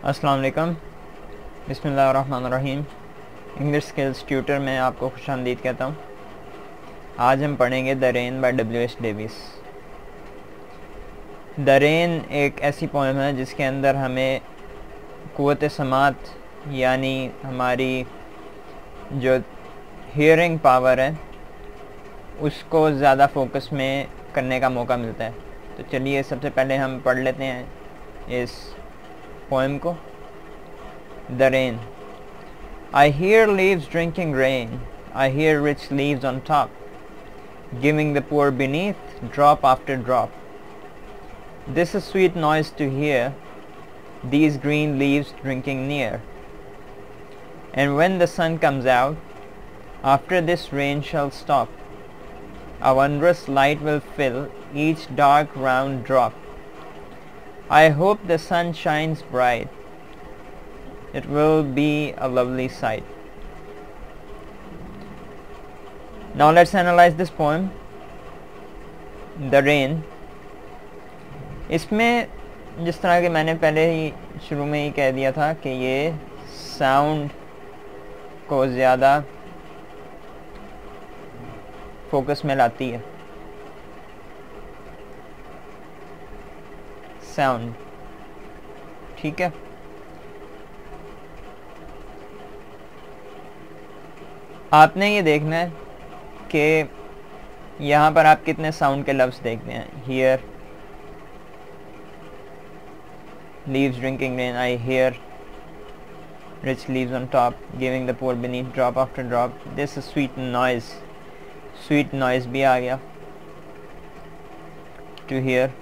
अस्सलाम वालेकुम, बिस्मिल्लाहिर्रहमानिर्रहीम। इंग्लिश स्किल्स ट्यूटर में आपको खुशामदीद कहता हूँ। आज हम पढ़ेंगे the rain by W.H. Davies. The rain एक ऐसी पोएम है जिसके अंदर हमें क़ुव्वत समात यानी हमारी जो हियरिंग पावर है उसको ज़्यादा फोकस में करने का मौका मिलता है। तो चलिए सबसे पहले हम पढ़ लेते हैं इस पोएम को। The rain. I hear leaves drinking rain. I hear rich leaves on top, giving the poor beneath drop after drop. This is sweet noise to hear, these green leaves drinking near. And when the sun comes out, after this rain shall stop, a wondrous light will fill each dark round drop. I hope the sun shines bright. It will be a lovely sight. Now let's analyze this poem, The Rain. इसमें जिस तरह के मैंने पहले ही शुरू में ही कह दिया था कि ये साउंड को ज़्यादा फोकस में लाती है। साउंड, ठीक है। आपने ये देखना है कि यहाँ पर आप कितने साउंड के लफ्ज़ देखते हैं। Hear leaves drinking rain, I hear rich leaves on top, giving the poor beneath drop after drop, this sweet noise. Sweet noise भी आ गया। To hear,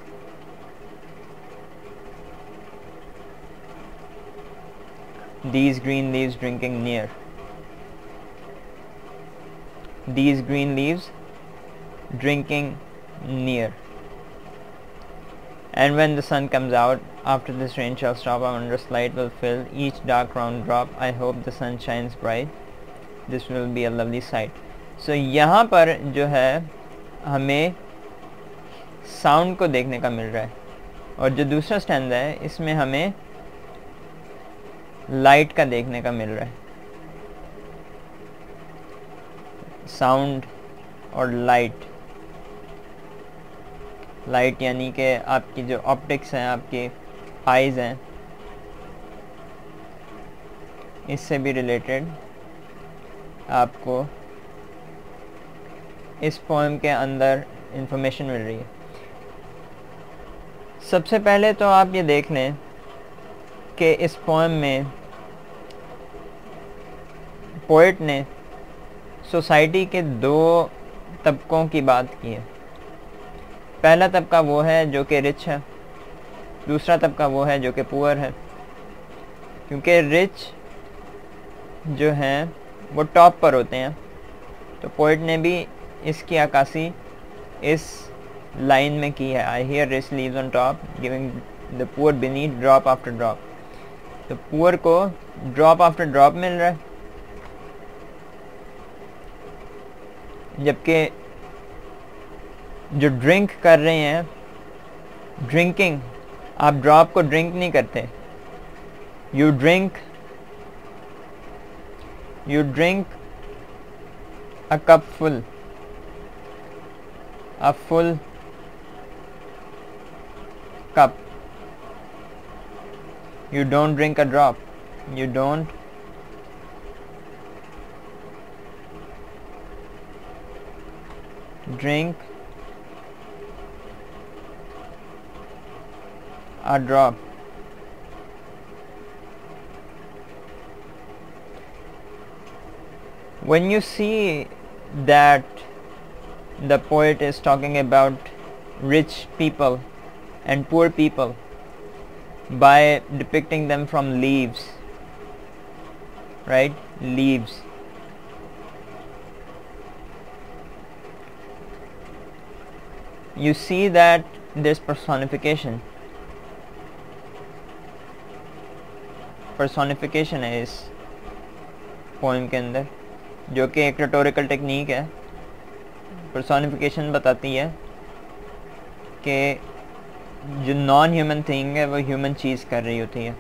these green leaves drinking near. These green leaves drinking near. And when the sun comes out, after this rain shall stop, a wondrous light will fill each dark round drop. I hope the sun shines bright. This will be a lovely sight. So यहाँ पर जो है हमें sound को देखने का मिल रहा है, और जो दूसरा स्टैंजा है इसमें हमें लाइट का देखने का मिल रहा है। साउंड और लाइट, लाइट यानी कि आपकी जो ऑप्टिक्स हैं, आपकी आइज़ हैं, इससे भी रिलेटेड आपको इस पोएम के अंदर इंफॉर्मेशन मिल रही है। सबसे पहले तो आप ये देख लें कि इस पोएम में पोएट ने सोसाइटी के दो तबकों की बात की है। पहला तबका वो है जो कि रिच है, दूसरा तबका वो है जो कि पुअर है। क्योंकि रिच जो हैं वो टॉप पर होते हैं, तो पोएट ने भी इसकी अक्कासी इस लाइन में की है। आई hear rich leaves on top, giving the poor beneath drop after drop. तो पुअर को ड्रॉप आफ्टर ड्रॉप मिल रहा है, जबकि जो ड्रिंक कर रहे हैं, ड्रिंकिंग, आप ड्रॉप को ड्रिंक नहीं करते, you drink a cup full, a full cup. You don't drink a drop. You don't drink a drop. When you see that the poet is talking about rich people and poor people by depicting them from leaves, right? Leaves. You see that there's personification. Personification है इस poem के अंदर, जो कि एक rhetorical technique है। Personification बताती है कि जो नॉन ह्यूमन थिंग है वो ह्यूमन चीज़ कर रही होती है।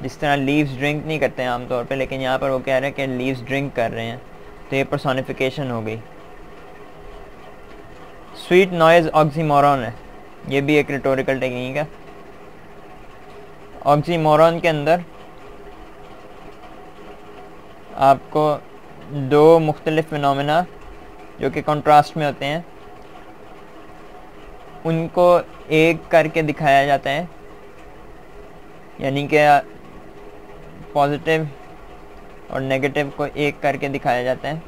जिस तरह लीव्स ड्रिंक नहीं करते हैं आमतौर पे, लेकिन यहाँ पर वो कह रहे हैं कि लीव्स ड्रिंक कर रहे हैं, तो ये पर्सोनिफिकेशन हो गई। स्वीट नॉइज़ ऑक्सीमोरॉन है, ये भी एक रिटोरिकल टेक्निक है। ऑक्सीमोरॉन के अंदर आपको दो मुख्तलिफ फिनोमेना जो कि कंट्रास्ट में होते हैं उनको एक करके दिखाया जाता है, यानी कि पॉजिटिव और नेगेटिव को एक करके दिखाया जाता है।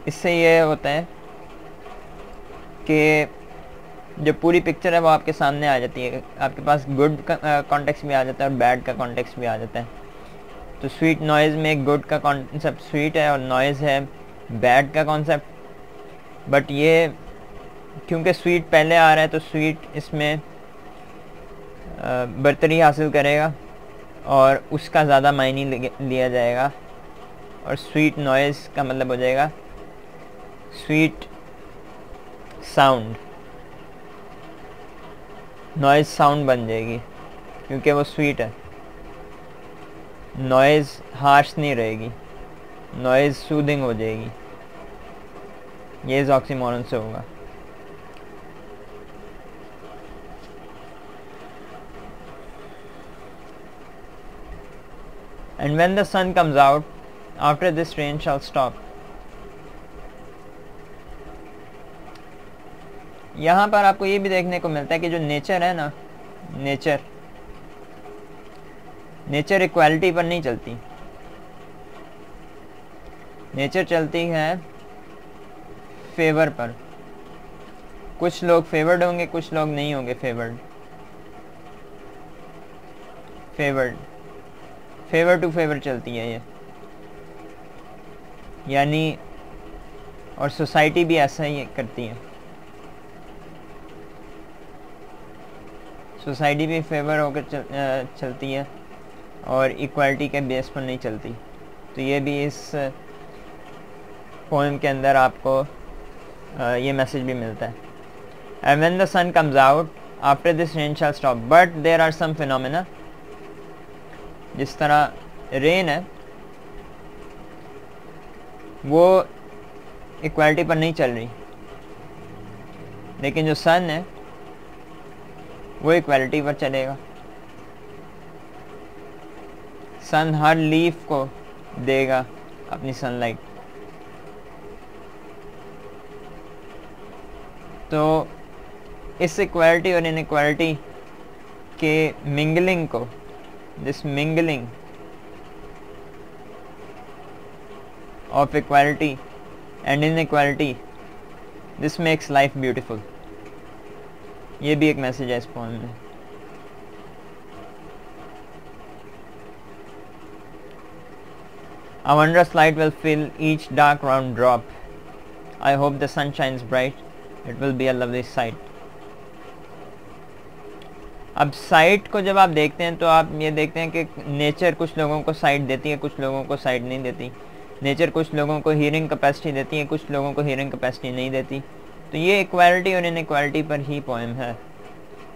इससे ये होता है कि जो पूरी पिक्चर है वो आपके सामने आ जाती है, आपके पास गुड का कॉन्टेक्स्ट भी आ जाता है और बैड का कॉन्टेक्स्ट भी आ जाता है। तो स्वीट नॉइज़ में गुड का कॉन्सेप्ट स्वीट है और नॉइज़ है बैड का कॉन्सेप्ट। बट ये क्योंकि स्वीट पहले आ रहा है तो स्वीट इसमें बरतरी हासिल करेगा और उसका ज़्यादा मायने लिया जाएगा, और स्वीट नॉइज़ का मतलब हो जाएगा स्वीट साउंड, नॉइज़ साउंड बन जाएगी क्योंकि वो स्वीट है। नॉइज़ हार्श नहीं रहेगी, नॉइज़ सूदिंग हो जाएगी। ये ऑक्सीमोरॉन से होगा। And when the sun comes out, after this rain shall stop. यहाँ पर आपको ये भी देखने को मिलता है कि जो नेचर है ना, नेचर इक्वालिटी पर नहीं चलती। नेचर चलती है फेवर पर। कुछ लोग फेवर्ड होंगे, कुछ लोग नहीं होंगे फेवर्ड फेवर टू फेवर चलती है ये, यानी और सोसाइटी भी ऐसा ही करती है। सोसाइटी भी फेवर होकर चलती है और इक्वालिटी के बेस पर नहीं चलती। तो ये भी इस पोएम के अंदर आपको ये मैसेज भी मिलता है। And when the sun comes out, after this rain shall stop, but there are some phenomena। जिस तरह रेन है वो इक्वालिटी पर नहीं चल रही, लेकिन जो सन है वो इक्वालिटी पर चलेगा। सन हर लीफ को देगा अपनी सनलाइट। तो इस इक्वालिटी और इनइक्वालिटी के मिंगलिंग को, this mingling of equality and inequality, this makes life beautiful। ये भी एक मैसेज है इस पोएम में। A wondrous light will fill each dark round drop। I hope the sun shines bright, it will be a lovely sight। अब site को जब आप देखते हैं तो आप ये देखते हैं कि नेचर कुछ लोगों को साइट देती है, कुछ लोगों को साइट नहीं देती। नेचर कुछ लोगों को हीयरिंग कैपेसिटी देती है, कुछ लोगों को हीयरिंग कैपेसिटी नहीं देती। तो ये इक्वालिटी और इनइक्वालिटी पर ही पोएम है।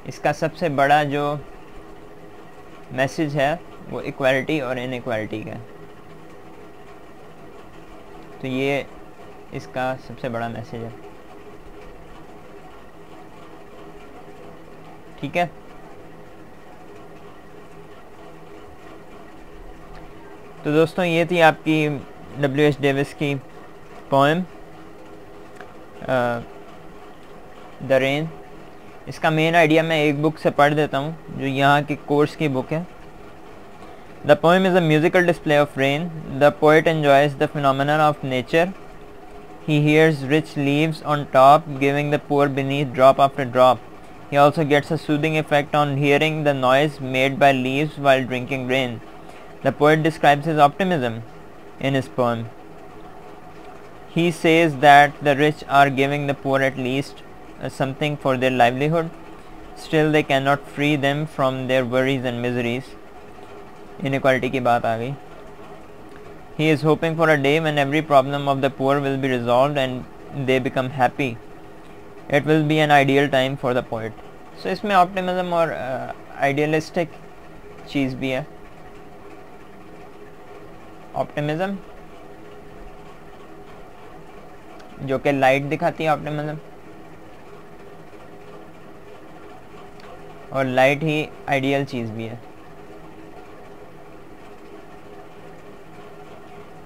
इसका सबसे बड़ा जो मैसेज है वो इक्वालिटी और इनइक्वालिटी का है। तो ये इसका सबसे बड़ा मैसेज है। ठीक है, तो दोस्तों ये थी आपकी W.H. डेविस की पोएम द रेन। इसका मेन आइडिया मैं एक बुक से पढ़ देता हूँ जो यहाँ की कोर्स की बुक है। The poem is a musical display of rain. The poet enjoys the phenomenon of nature. He hears rich leaves on top, giving the poor beneath drop after drop. He also gets a soothing effect on hearing the noise made by leaves while drinking rain. The poet describes his optimism in his poem. He says that the rich are giving the poor at least something for their livelihood. Still they cannot free them from their worries and miseries. Inequality की बात आ गई। He is hoping for a day when every problem of the poor will be resolved and they become happy. It will be an ideal time for the poet. So इसमें optimism और idealistic चीज़ भी है। Optimism जो कि light दिखाती है optimism, और light ही ideal चीज़ भी है।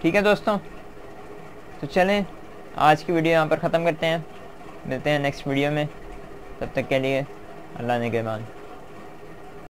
ठीक है दोस्तों, तो चलें आज की वीडियो यहाँ पर ख़त्म करते हैं। मिलते हैं नेक्स्ट वीडियो में, तब तक के लिए अल्लाह ने के मान।